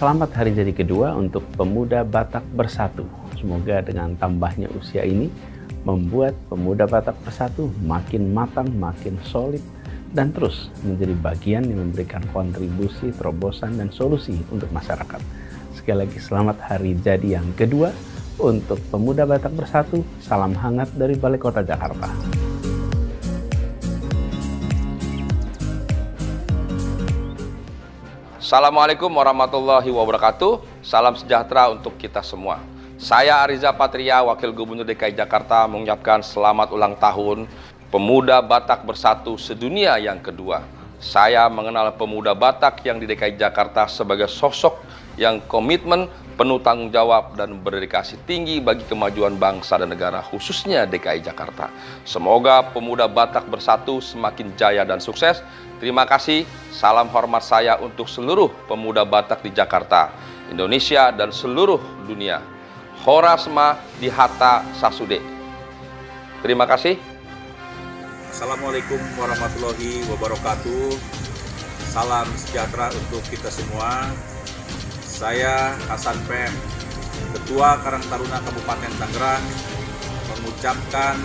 selamat hari jadi kedua untuk pemuda Batak Bersatu. Semoga dengan tambahnya usia ini membuat pemuda Batak Bersatu makin matang, makin solid, dan terus menjadi bagian yang memberikan kontribusi, terobosan, dan solusi untuk masyarakat. Sekali lagi selamat hari jadi yang kedua untuk pemuda Batak Bersatu. Salam hangat dari Balai Kota Jakarta. Assalamualaikum warahmatullahi wabarakatuh. Salam sejahtera untuk kita semua. Saya Ariza Patria, Wakil Gubernur DKI Jakarta, mengucapkan selamat ulang tahun Pemuda Batak Bersatu Sedunia yang kedua. Saya mengenal pemuda Batak yang di DKI Jakarta sebagai sosok yang komitmen, penuh tanggung jawab, dan berdedikasi tinggi bagi kemajuan bangsa dan negara, khususnya DKI Jakarta. Semoga pemuda Batak Bersatu semakin jaya dan sukses. Terima kasih, salam hormat saya untuk seluruh pemuda Batak di Jakarta, Indonesia, dan seluruh dunia. Horasma Dihata Sasude. Terima kasih. Assalamualaikum warahmatullahi wabarakatuh. Salam sejahtera untuk kita semua. Saya Hasan Pem, Ketua Karang Taruna Kabupaten Tangerang, mengucapkan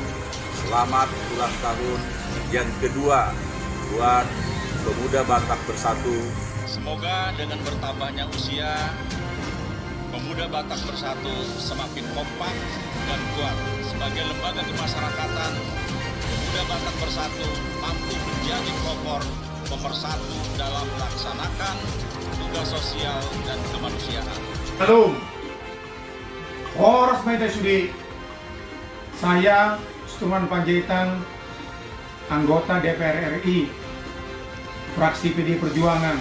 selamat ulang tahun yang kedua buat pemuda Batak Bersatu. Semoga dengan bertambahnya usia, pemuda Batak Bersatu semakin kompak dan kuat. Sebagai lembaga kemasyarakatan, pemuda Batak Bersatu mampu menjadi pelopor pemersatu dalam melaksanakan tugas sosial dan kemanusiaan. Halo, Horas Maita Sudi. Saya Stuman Panjaitan, anggota DPR RI, fraksi PD Perjuangan,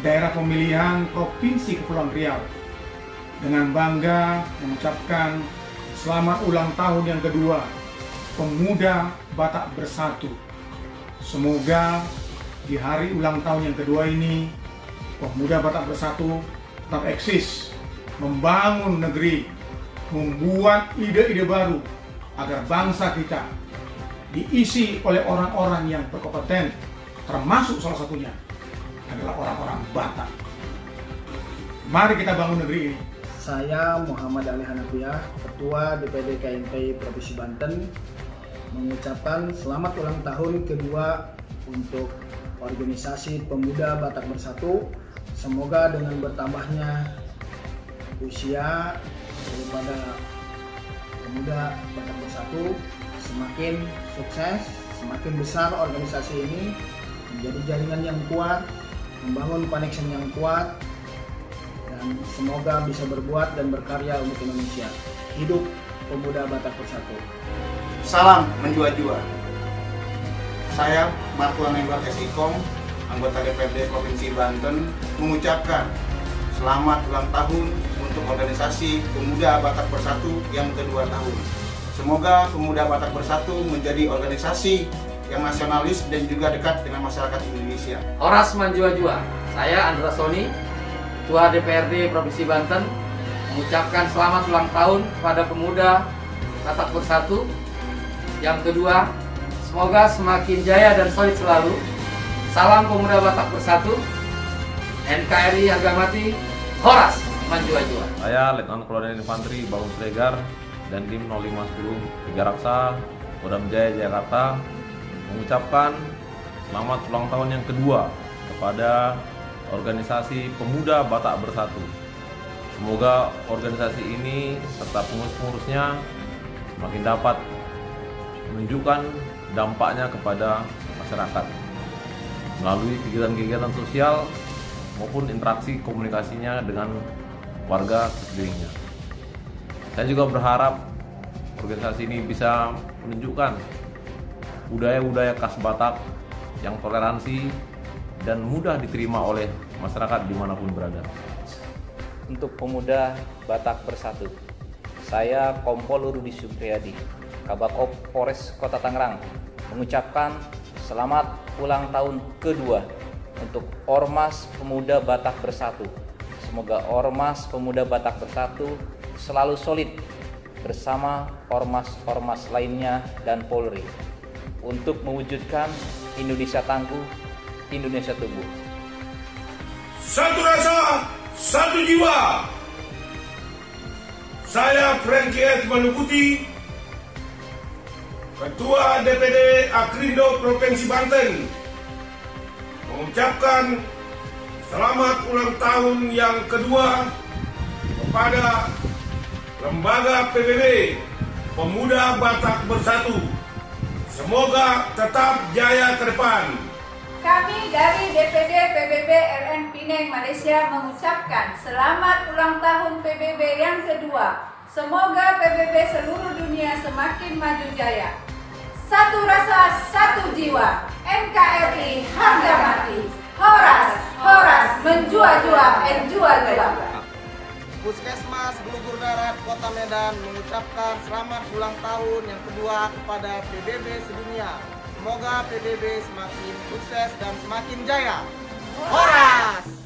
daerah pemilihan Provinsi Kepulauan Riau. Dengan bangga mengucapkan selamat ulang tahun yang kedua Pemuda Batak Bersatu. Semoga di hari ulang tahun yang kedua ini Pemuda Batak Bersatu tetap eksis, membangun negeri, membuat ide-ide baru agar bangsa kita diisi oleh orang-orang yang berkompeten, termasuk salah satunya adalah orang-orang Batak. Mari kita bangun negeri ini. Saya Muhammad Ali Hanafiah, Ketua DPD KMP Provinsi Banten, mengucapkan selamat ulang tahun kedua untuk organisasi Pemuda Batak Bersatu. Semoga dengan bertambahnya usia daripada Pemuda Batak Bersatu semakin sukses, semakin besar organisasi ini, menjadi jaringan yang kuat, membangun connection yang kuat, dan semoga bisa berbuat dan berkarya untuk Indonesia. Hidup Pemuda Batak Bersatu. Salam menjua-jua. Saya Martuan Nembar SIKOM, anggota DPRD Provinsi Banten, mengucapkan selamat ulang tahun untuk organisasi Pemuda Batak Bersatu yang kedua tahun. Semoga Pemuda Batak Bersatu menjadi organisasi yang nasionalis dan juga dekat dengan masyarakat Indonesia. Horas Manjua-Jua. Saya Andra Soni, Ketua DPRD Provinsi Banten, mengucapkan selamat ulang tahun kepada Pemuda Batak Bersatu yang kedua. Semoga semakin jaya dan solid selalu. Salam Pemuda Batak Bersatu, NKRI harga mati, Horas Manjua-Jua. Saya Letnan Kolonel Infanteri Bangun Slegar dan Dim 0510 Tiga Raksa, Kodam Jaya Jakarta, mengucapkan selamat ulang tahun yang kedua kepada organisasi Pemuda Batak Bersatu. Semoga organisasi ini serta pengurus-pengurusnya semakin dapat menunjukkan dampaknya kepada masyarakat melalui kegiatan-kegiatan sosial maupun interaksi komunikasinya dengan warga sekelilingnya. Saya juga berharap organisasi ini bisa menunjukkan budaya-budaya khas Batak yang toleransi dan mudah diterima oleh masyarakat dimanapun berada. Untuk Pemuda Batak Bersatu, saya Kompol Rudi Supriyadi, Kabakop Polres Kota Tangerang, mengucapkan selamat ulang tahun kedua untuk Ormas Pemuda Batak Bersatu. Semoga Ormas Pemuda Batak Bersatu selalu solid bersama ormas-ormas lainnya dan Polri untuk mewujudkan Indonesia tangguh, Indonesia tumbuh. Satu rasa, satu jiwa. Saya Franky S. Malukuti, Ketua DPD Akrindo Provinsi Banten, mengucapkan selamat ulang tahun yang kedua kepada Lembaga PBB Pemuda Batak Bersatu. Semoga tetap jaya ke depan. Kami dari DPD PBB RN Pineng Malaysia mengucapkan selamat ulang tahun PBB yang kedua. Semoga PBB seluruh dunia semakin maju jaya. Satu rasa, satu jiwa. NKRI harga mati. Horas, horas, menjua-jua, enjua-jua. Puskesmas Gelugur Darat Kota Medan mengucapkan selamat ulang tahun yang kedua kepada PBB sedunia. Semoga PBB semakin sukses dan semakin jaya. Horas!